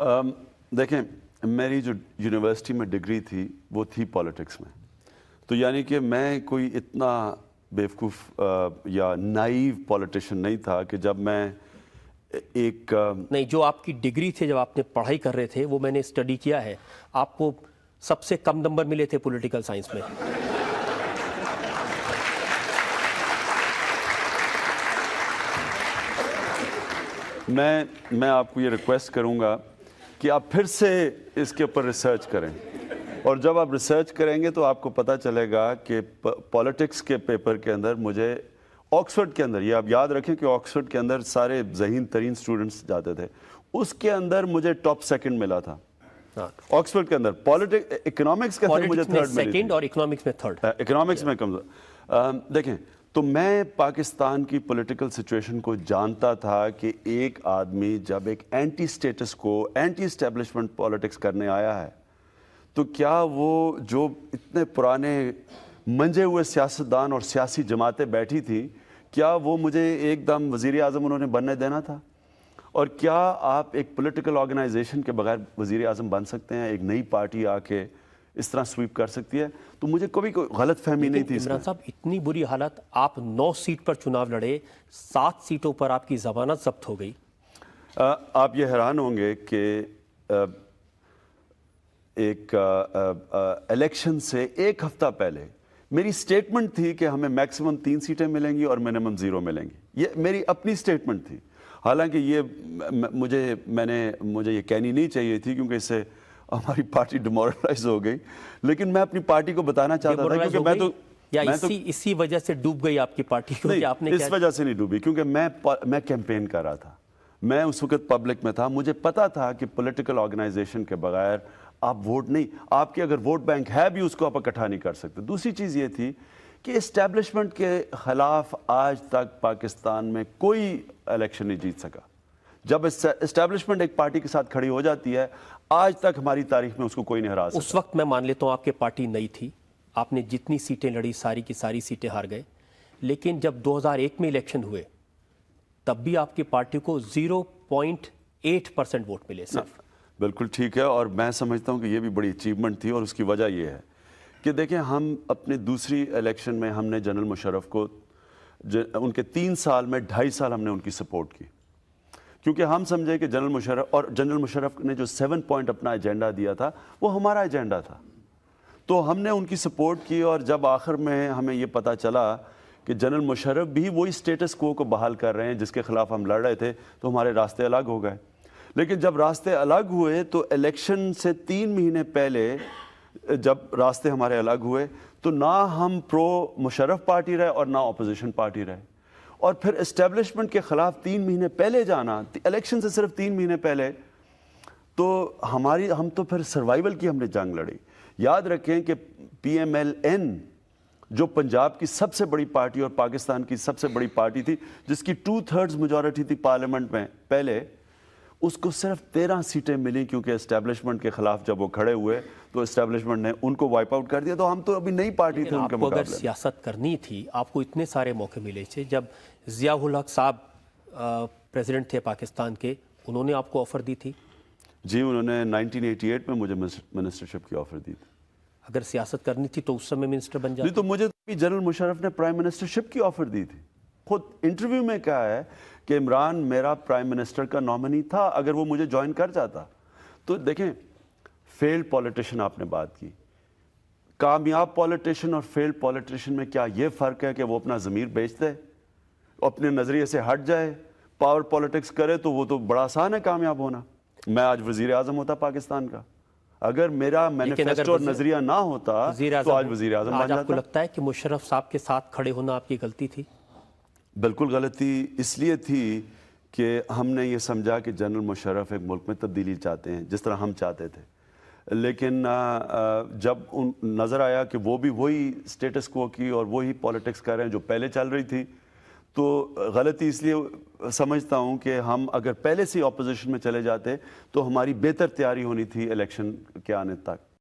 دیکھیں میری جو یونیورسٹی میں ڈگری تھی وہ تھی پالیٹکس میں، تو یعنی کہ میں کوئی اتنا بیوقوف یا نائیو پالیٹیشین نہیں تھا کہ جب میں ایک نہیں، جو آپ کی ڈگری تھے، جب آپ نے پڑھائی کر رہے تھے، وہ میں نے اسٹڈی کیا ہے، آپ کو سب سے کم نمبر ملے تھے پولیٹیکل سائنس میں۔ میں آپ کو یہ ریکویسٹ کروں گا کہ آپ پھر سے اس کے اوپر ریسرچ کریں، اور جب آپ ریسرچ کریں گے تو آپ کو پتہ چلے گا کہ پالیٹکس کے پیپر کے اندر مجھے آکسفورڈ کے اندر، یہ آپ یاد رکھیں کہ آکسفورڈ کے اندر سارے ذہین ترین اسٹوڈنٹس جاتے تھے، اس کے اندر مجھے ٹاپ سیکنڈ ملا تھا آکسفورڈ کے اندر۔ اکنامکس کے اندر مجھے تھرڈ ملی تھی، اور اکنامکس میں تھرڈ، اکنامکس میں کمزور۔ دیکھیں تو میں پاکستان کی پولیٹیکل سچویشن کو جانتا تھا کہ ایک آدمی جب ایک اینٹی اسٹیٹس کو، اینٹی اسٹیبلشمنٹ پالیٹکس کرنے آیا ہے تو کیا وہ جو اتنے پرانے منجے ہوئے سیاستدان اور سیاسی جماعتیں بیٹھی تھیں، کیا وہ مجھے ایک دم وزیر اعظم انہوں نے بننے دینا تھا؟ اور کیا آپ ایک پولیٹیکل آرگنائزیشن کے بغیر وزیر اعظم بن سکتے ہیں؟ ایک نئی پارٹی آ کے اس طرح سویپ کر سکتی ہے؟ تو مجھے کبھی کوئی غلط فہمی نہیں تھی اس میں۔ عمران صاحب، اتنی بری حالت، آپ 9 سیٹ پر چناؤ لڑے، 7 سیٹوں پر آپ کی ضمانت ضبط ہو گئی۔ آپ یہ حیران ہوں گے کہ ایک الیکشن سے ایک ہفتہ پہلے میری سٹیٹمنٹ تھی کہ ہمیں میکسیمم 3 سیٹیں ملیں گی اور منیمم 0 ملیں گی، یہ میری اپنی سٹیٹمنٹ تھی۔ حالانکہ یہ مجھے یہ کہنی نہیں چاہیے تھی کیونکہ اس سے ہماری پارٹی ڈیمورلائز ہو گئی، لیکن میں اپنی پارٹی کو بتانا چاہتا تھا کیونکہ میں تو اسی وجہ سے ڈوب گئی آپ کی پارٹی کو؟ نہیں، اس وجہ سے نہیں ڈوبی، کیونکہ میں کیمپین کر رہا تھا، میں اس وقت پبلک میں تھا، مجھے پتا تھا کہ پولیٹیکل آرگنائزیشن کے بغیر آپ ووٹ نہیں، آپ کے اگر ووٹ بینک ہے بھی اس کو آپ اکٹھا نہیں کر سکتے۔ دوسری چیز یہ تھی کہ اسٹیبلشمنٹ کے خلاف آج تک پاکستان میں کوئی الیکشن نہیں جیت سکا۔ جب اسٹیبلشمنٹ ایک پارٹی کے ساتھ کھڑی ہو جاتی ہے، آج تک ہماری تاریخ میں اس کو کوئی نہیں ہرا سکتا۔ اس وقت میں مان لیتا ہوں آپ کی پارٹی نئی تھی، آپ نے جتنی سیٹیں لڑی ساری کی ساری سیٹیں ہار گئے، لیکن جب 2001 میں الیکشن ہوئے تب بھی آپ کی پارٹی کو 0.8% ووٹ ملے صرف۔ بالکل ٹھیک ہے، اور میں سمجھتا ہوں کہ یہ بھی بڑی اچیومنٹ تھی، اور اس کی وجہ یہ ہے کہ دیکھیں ہم اپنے دوسری الیکشن میں ہم نے جنرل مشرف کو ان کے 3 سال میں 2.5 سال ہم نے ان کی سپورٹ کی، کیونکہ ہم سمجھے کہ جنرل مشرف نے جو 7 پوائنٹ اپنا ایجنڈا دیا تھا وہ ہمارا ایجنڈا تھا، تو ہم نے ان کی سپورٹ کی۔ اور جب آخر میں ہمیں یہ پتہ چلا کہ جنرل مشرف بھی وہی سٹیٹس کو بحال کر رہے ہیں جس کے خلاف ہم لڑ رہے تھے، تو ہمارے راستے الگ ہو گئے۔ لیکن جب راستے الگ ہوئے تو الیکشن سے 3 مہینے پہلے جب راستے ہمارے الگ ہوئے تو نہ ہم پرو مشرف پارٹی رہے اور نہ اپوزیشن پارٹی رہے، اور پھر اسٹیبلشمنٹ کے خلاف 3 مہینے پہلے جانا، الیکشن سے صرف 3 مہینے پہلے، تو ہم تو پھر سروائیول کی ہم نے جنگ لڑی۔ یاد رکھیں کہ پی ایم ایل این جو پنجاب کی سب سے بڑی پارٹی اور پاکستان کی سب سے بڑی پارٹی تھی، جس کی 2/3 میجورٹی تھی پارلیمنٹ میں پہلے، اس کو صرف 13 سیٹیں ملی، کیونکہ اسٹیبلشمنٹ کے خلاف جب وہ کھڑے ہوئے تو اسٹیبلشمنٹ نے ان کو وائپ آؤٹ کر دیا، تو ہم تو ابھی نئی پارٹی تھے ان کے مقابلے۔ آپ کو مقابلے اگر سیاست کرنی تھی، آپ کو اتنے سارے موقع ملے تھے، جب ضیاء الحق صاحب پریزیڈنٹ تھے پاکستان کے، انہوں نے آپ کو آفر دی تھی؟ جی، انہوں نے 1988 میں مجھے منسٹرشپ کی آفر دی تھی۔ اگر سیاست کرنی تھی تو اس سمے منسٹر بن جاتے؟ نہیں، تو مجھے جنرل مشرف نے پرائم منسٹرشپ کی آفر دی تھی، خود انٹرویو میں کہا ہے کہ عمران میرا پرائم منسٹر کا نامنی تھا اگر وہ مجھے جوائن کر جاتا۔ تو دیکھیں، فیلڈ پولیٹیشین آپ نے بات کی، کامیاب پولیٹیشین اور فیلڈ پولیٹیشین میں کیا یہ فرق ہے کہ وہ اپنا ضمیر بیچ دے، اپنے نظریے سے ہٹ جائے، پاور پولیٹکس کرے؟ تو وہ تو بڑا آسان ہے کامیاب ہونا۔ میں آج وزیر اعظم ہوتا پاکستان کا، اگر میرا مینیفیسٹو اور نظریہ نہ ہوتا تو آج وزیر اعظم بن جاتا۔ آپ کو لگتا ہے کہ مشرف صاحب کے ساتھ کھڑے ہونا آپ کی غلطی تھی؟ بالکل غلطی اس لیے تھی کہ ہم نے یہ سمجھا کہ جنرل مشرف ایک ملک میں تبدیلی چاہتے ہیں جس طرح ہم چاہتے تھے، لیکن جب نظر آیا کہ وہ بھی وہی سٹیٹس کو کی اور وہی پولیٹکس کر رہے ہیں جو پہلے چل رہی تھی، تو غلطی اس لیے سمجھتا ہوں کہ ہم اگر پہلے سے اپوزیشن میں چلے جاتے تو ہماری بہتر تیاری ہونی تھی الیکشن کے آنے تک۔